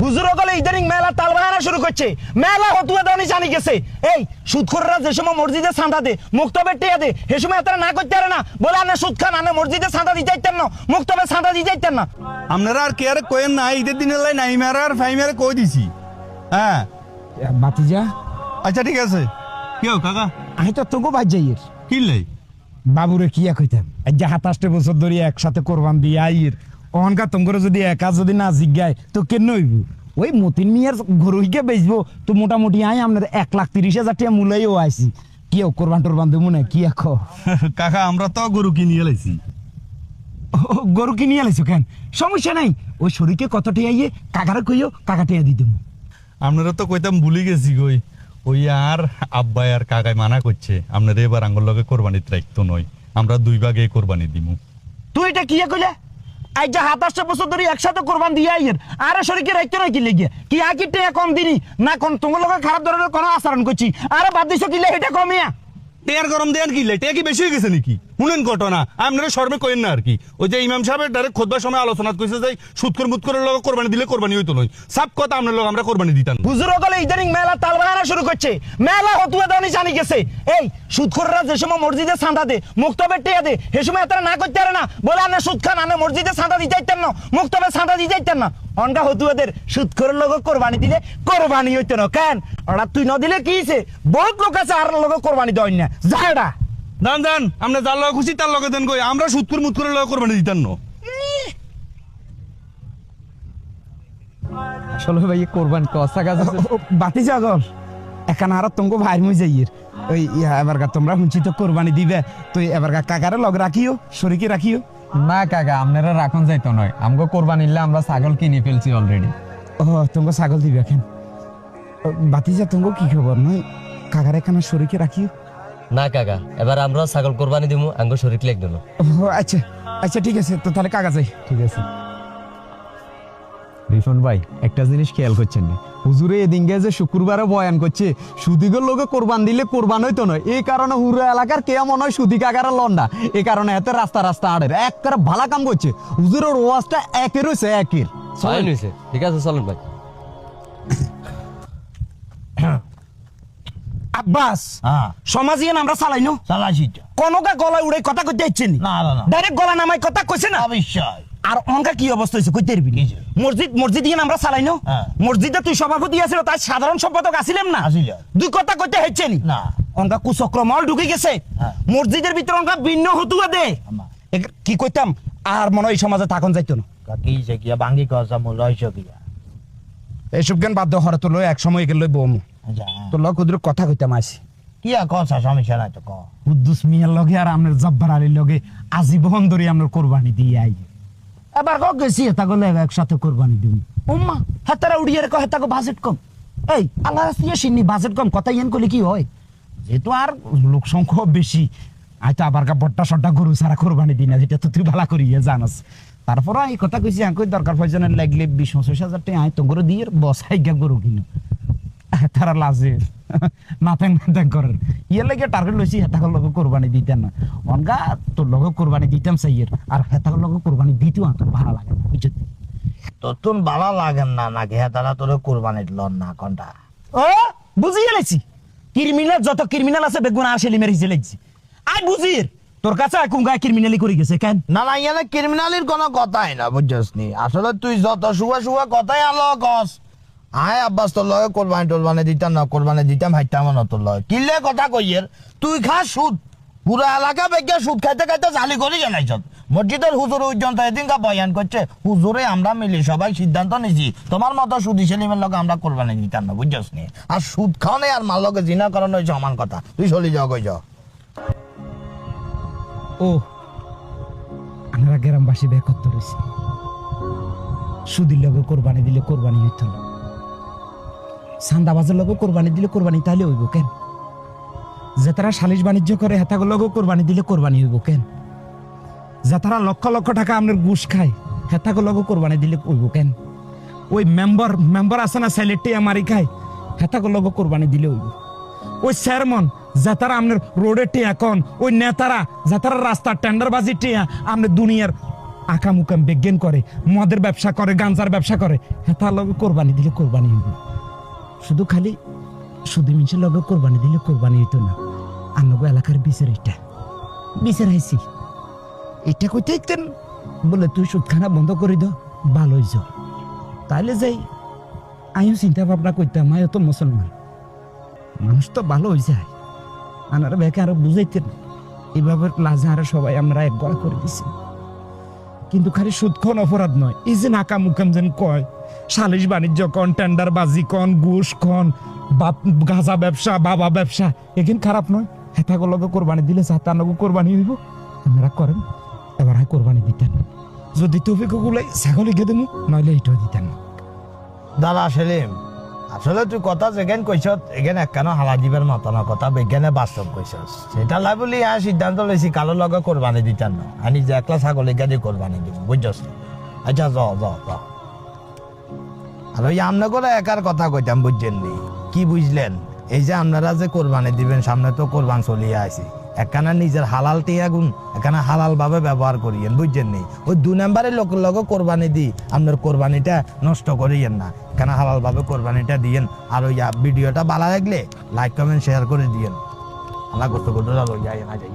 হুজুর গলে ইদানিং মেলা তালবাহানা শুরু করছে, মেলা হতুয়া দানি জানি গেছে। এই সুদখোররা যে সময় মসজিদে চাঁদা দে, মুক্তবে টিয়া দে, সে সময় এত না করতে পারে না, বলে আপনি সুদ খান, আপনি মসজিদে চাঁদা দিতে চাইতেন না, মুক্তবে চাঁদা দিতে চাইতেন না। আপনারা আর কে আর কয়েন না, ঈদের দিনের লাই নাই মেরা আর ফাই মেরে কই দিছি। হ্যাঁ বাতিজা, আচ্ছা ঠিক আছে। কেউ কাকা আমি তো তোকে ভাই যাইয়ের কিনলাই বাবুরে কি কইতাম, আজ 27 বছর ধরে একসাথে কোরবান দিয়ে আইয়ের অহংকার তোমরা যদি একা যদি না জিজ্ঞায় তো কেন হইব? ওই মতিন মিয়ার গরু হিকে বেচবো তো মোটামুটি আই আপনার 1,30,000 টাকা মূল্যও আইসি। কি কোরবান টোরবান দেবো না কি এক কাকা আমরা তো গরু কিনিয়ে লাইছি। গরু কিনিয়ে লাইছো কেন? সমস্যা নাই, ওই শরীরকে কত টিয়া ইয়ে কাকারে কইও, কাকা টিয়া দিয়ে দেবো। আপনারা তো কইতাম ভুলে গেছি গই, ওই আর আব্বাই আর কাকাই মানা করছে আপনারা এবার আঙ্গুল লগে কোরবানিতে রাখতো নয়, আমরা 2 ভাগে কোরবানি দিমু। তুই এটা কি কইলে? আজ 27 বছর ধরে একসাথে কোরবান দিয়ে আইয়ের আরে শরীরকে রাখতে রাখি লেগে কি আকি টিয়া কম দিনি না কোন তোমার লগে খারাপ ধরনের কোনো আচরণ করছি, আরে বাদ দিছো কিলে এটা কমিয়া টেয়ার গরম দেন কি লে, টেয়া কি বেশি হয়ে গেছে নাকি? শুনেন ঘটনা আপনারা সর্বে কইেন না আর কি। ওই যে ইমাম সাহেবের ডাইরেক্ট খুতবার সময় আলোচনা কইছে যে সুদকর মুদকরের লগে কোরবানি দিলে কোরবানি হইতো নয়, সব কথা আপনার লগে আমরা কোরবানি দিতাম। হুজুর গলে ইদানিং মেলা তালবাহানা শুরু করছে, মেলা হতুয়া দানি জানি গেছে। এই সুদখোররা যে সময় মসজিদে চাঁদা দে, মুক্তবে টিয়া দে, সে সময় এত না করতে পারে না, বলে আপনি সুদ খান, আপনি মসজিদে চাঁদা দিতে চাইতেন না, মুক্তবে চাঁদা দিতে চাইতেন না। অনকা হতুয়াদের সুদখোরের লগে কোরবানি দিলে কোরবানি হইতো না কেন? ওরা তুই না দিলে কি হইছে? বহুত লোক আছে আর লগে কোরবানি দেয় না, যায়ডা দান দান আমরা যার লগে খুশি তার লগে দেন কই, আমরা সুদকর মুদকরের লগে কোরবানি দিতাম না। আসলে ভাই কোরবান কসা গাছ বাতি জাগল এখানে আর তোমাকে ভাই মুই যাইয়ের ওই এবার তোমরা শুনছি তো কোরবানি দিবে, তো এবার কাকারে লগ রাখিও, শরীকে রাখিও। না কাকা আপনারা রাখুন যাইতো নয়, আমগো কোরবান নিলে আমরা ছাগল কিনে ফেলছি অলরেডি। ও তোমাকে ছাগল দিবে এখন? বাতিজা তোমাকে কি খবর নয়, কাকারে এখানে শরীকে রাখিও। না কাকা এবার আমরা ছাগল কোরবানি দিমু, আঙ্গ শরীর লেগ দিল। ও আচ্ছা আচ্ছা ঠিক আছে, তো তাহলে কাকা যাই। ঠিক আছে রিফন ভাই একটা জিনিস খেয়াল করছেন না, হুজুরে এদিনকে যে শুক্রবারে বয়ান করছে সুদিগর লোকে কোরবান দিলে কোরবান হইতো নয়, এই কারণে হুরু এলাকার কে মনে হয় সুদি কাকার লন্ডা, এই কারণে এত রাস্তা রাস্তা আড়ের এক করে ভালো কাম করছে। হুজুরের ওয়াজটা একের হয়েছে একের। ঠিক আছে চলেন ভাই। আব্বাস সমাজে আমরা চালাইনো চালাইছি কোনকা গলায় উড়ে কথা কইতে ইচ্ছে নি, না ডাইরেক্ট গলা নামাই কথা কইছে না। অবশ্যই। আর অঙ্কা কি অবস্থা হয়েছে কইতে পারবি? মসজিদ দিয়ে আমরা চালাইনো, মসজিদে তুই সভাপতি আছিল, তাই সাধারণ সম্পাদক আছিলাম না, দুই কথা কইতে হচ্ছে নি না। অঙ্কা কুচক্রমল ঢুকে গেছে মসজিদের ভিতরে, অঙ্কা ভিন্ন হতুয়া দে কি কইতাম আর মনে হয় সমাজে থাকুন যাইতো না। কি যে কিয়া বাঙ্গি কসা মূল রইছো কিয়া এইসব জ্ঞান বাধ্য হরে তো লই এক সময় একে লই বম তো লক ওদের কথা কইতাম আসি কিয়া কসা সমস্যা নাই তো ক। কুদ্দুস মিয়ার লগে আর আমনের জব্বার আলীর লগে আজীবন ধরে আমনের কোরবানি দিয়ে আই, এবার কক গেছি হেতা গলে একসাথে কোরবানি দিবি। উম্মা হেতারা উড়িয়ে রেখো, হেতাকে বাজেট কম। এই আল্লাহ রাস্তিয়ে সিন্নি বাজেট কম কথা ইয়ান করলে কি হয়? যেহেতু আর লোক সংখ্যা বেশি, আয় তো আবার বট্টা সট্টা গরু সারা কোরবানি দিই না, যেটা তো তুই ভালো করিয়ে জানাস। তারপর এই কথা কইছি আঁকই দরকার প্রয়োজনের লাগলে 20-25 টাকা আয় তো গরু দিয়ে বসাই গা গরু কিনো। তারা লাজে নাতেন নাতেন করেন ইয়ে লাগে টার্গেট লইছি হেতাকর লগে কোরবানি দিতেন না, অনগা তোর লগে কোরবানি দিতাম চাইয়ের আর হেতাকর লগে কোরবানি দিতেও তোর ভালো লাগে না বুঝলি? তোর ভালো লাগেন না নাকি হেতারা তোর কোরবানি লন না কোনটা? ও বুঝিয়ে লেছি, ক্রিমিনাল যত ক্রিমিনাল আছে বেগুন আর সেলিমের হিসেবে লেগছি। আই বুঝির তোর কাছে কুঙ্গা ক্রিমিনালি করে গেছে কেন? না না ইয়ানে ক্রিমিনালির কোনো কথাই না বুঝছস নি, আসলে তুই যত শুয়া শুয়া কথাই আলো কস। আয় আব্বাস তোর লগে কোরবানি টোরবানি দিতাম না, কোরবানি দিতাম হাইতাম না তোর লগে কিলে কথা কইয়ের তুই খা সুদ, পুরা এলাকা বেগে সুদ খাইতে খাইতে জালি করে জানাইছ। মসজিদের হুজুর উজ্জন্ত এদিনকা বয়ান করছে, হুজুরে আমরা মিলি সবাই সিদ্ধান্ত নিছি তোমার মতো সুদি সেলিমের লগে আমরা কোরবানি দিতাম না বুঝছস নি। আর সুদ খাওয়ানে আর মার লগে জিনা করানো হয়েছে সমান কথা, তুই চলি যাও কই যাও। ও আমরা গ্রামবাসী বেকত্তর হয়েছি, সুদির লগে কোরবানি দিলে কোরবানি হইত না, সান্দাবাজের লগে কোরবানি দিলে কোরবানি তাহলে হইব কেন? যে তারা সালিশ বাণিজ্য করে হেতাগুলো লগে কোরবানি দিলে কোরবানি হইব কেন? যে তারা লক্ষ লক্ষ টাকা আপনার ঘুষ খায় হেতাগুলো লগে কোরবানি দিলে হইব কেন? ওই মেম্বার আছে না স্যালেটে আমারই খায় হেতাগুলো লগে কোরবানি দিলে হইব। ওই চেয়ারম্যান যাতারা আপনার রোডে টিয়া কন, ওই নেতারা যাতারা রাস্তার টেন্ডারবাজি টিয়া আপনার দুনিয়ার আকাম উকাম বিজ্ঞান করে, মদের ব্যবসা করে, গাঞ্জার ব্যবসা করে, হেতার লগে কোরবানি দিলে কোরবানি হইব। শুধু খালি সুদি মিনসের লগে কোরবানি দিলে কোরবানি হইতো না। আনগো এলাকার বিচার বিচার আইছি এটা কইতেন বলে তুই সুদখানা বন্ধ করে দাও, ভালো হইছ। তাইলে যাই আমিও চিন্তা ভাবনা করতাম, আমিও তো মুসলমান মানুষ, তো ভালো হয়ে যায়। আনারা ব্যাকে আরো বুঝাইতেন এইভাবে লাজে আরো সবাই আমরা এক গড়া করে দিছি। কিন্তু খালি সুদ খন অপরাধ নয়, এই যে নাকাম উকাম যেন কয়, সালিশ বাণিজ্য কন, টেন্ডার বাজি কন, ঘুষ কন, বাপ গাঁজা ব্যবসা, বাবা ব্যবসা, এখানে খারাপ নয়। হেতাগুলোকে কোরবানি দিলে চাতানগো কোরবানি হইব, আপনারা করেন। এবার হয় কোরবানি দিতেন, যদি তবে গুলাই ছাগল গিয়ে দেবো, নইলে এইটাও দিতেন না। দাদা সেলিম, আসলে তুই কথা যেখানে কইস এখানে একখানো হালা দিবার মতো না, কথা বিজ্ঞানে বাস্তব কইছস। সেটা লাই বলি সিদ্ধান্ত লইছি কালো লগে কোরবানি দিতাম না, আমি যে একলা ছাগল গাড়ি কোরবানি দিব, বুঝছস? আচ্ছা য য য। আর ওই আমনে করে একার কথা কইতাম, বুঝছেন নি? কি বুঝলেন? এই যে আপনারা যে কোরবানি দিবেন, সামনে তো কোরবান চলিয়ে আইছি, একখানা নিজের হালাল টিয়াগুন এখানে হালাল ভাবে ব্যবহার করিয়েন, বুঝছেন নি? ওই 2 নম্বরের লোকের লগে কোরবানি দি আপনার কোরবানিটা নষ্ট করিয়েন না, এখানে হালাল ভাবে কোরবানিটা দিয়েন। আর ওই ভিডিওটা ভালো লাগলে লাইক কমেন্ট শেয়ার করে দিয়েন। আল্লাহ কষ্ট করে যাই না যাই।